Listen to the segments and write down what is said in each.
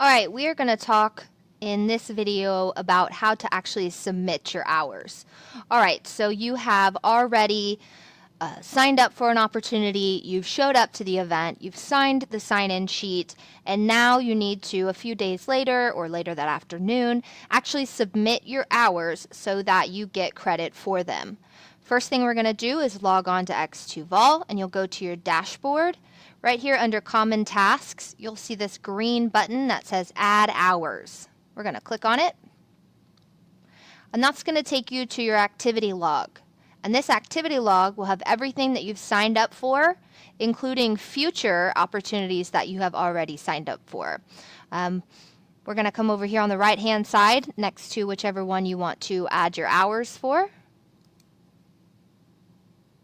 All right, we are going to talk in this video about how to actually submit your hours. All right, so you have already signed up for an opportunity, you've showed up to the event, you've signed the sign-in sheet, and now you need to, a few days later or later that afternoon, actually submit your hours so that you get credit for them. First thing we're going to do is log on to x2vol, and you'll go to your dashboard. Right here under Common Tasks, you'll see this green button that says Add Hours. We're going to click on it, and that's going to take you to your activity log. And this activity log will have everything that you've signed up for, including future opportunities that you have already signed up for. We're going to come over here on the right-hand side next to whichever one you want to add your hours for.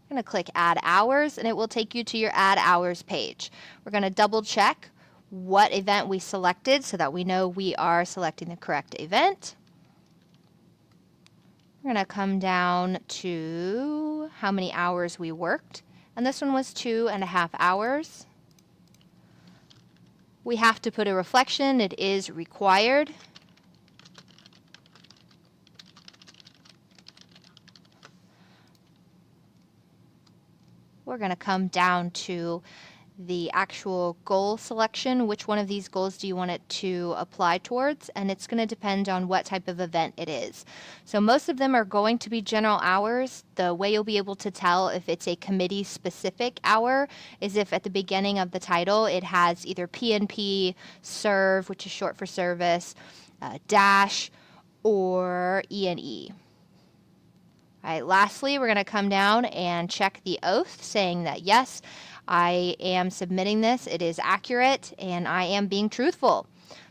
I'm going to click Add Hours, and it will take you to your Add Hours page. We're going to double check what event we selected so that we know we are selecting the correct event. We're going to come down to how many hours we worked, and this one was 2.5 hours. We have to put a reflection. It is required. We're going to come down to the actual goal selection. Which one of these goals do you want it to apply towards? And it's going to depend on what type of event it is. So most of them are going to be general hours. The way you'll be able to tell if it's a committee specific hour is if at the beginning of the title it has either PNP, serve, which is short for service, dash, or E&E. All right, lastly, we're going to come down and check the oath saying that yes, I am submitting this, it is accurate, and I am being truthful.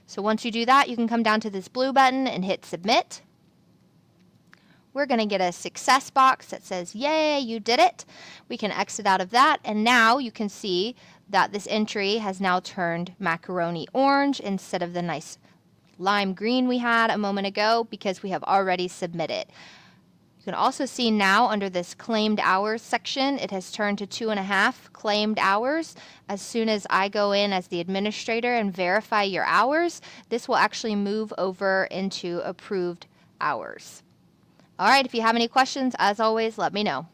So once you do that, you can come down to this blue button and hit submit. We're going to get a success box that says, yay, you did it. We can exit out of that, and now you can see that this entry has now turned macaroni orange instead of the nice lime green we had a moment ago because we have already submitted. You can also see now under this claimed hours section, it has turned to 2.5 claimed hours. As soon as I go in as the administrator and verify your hours, this will actually move over into approved hours. All right, if you have any questions, as always, let me know.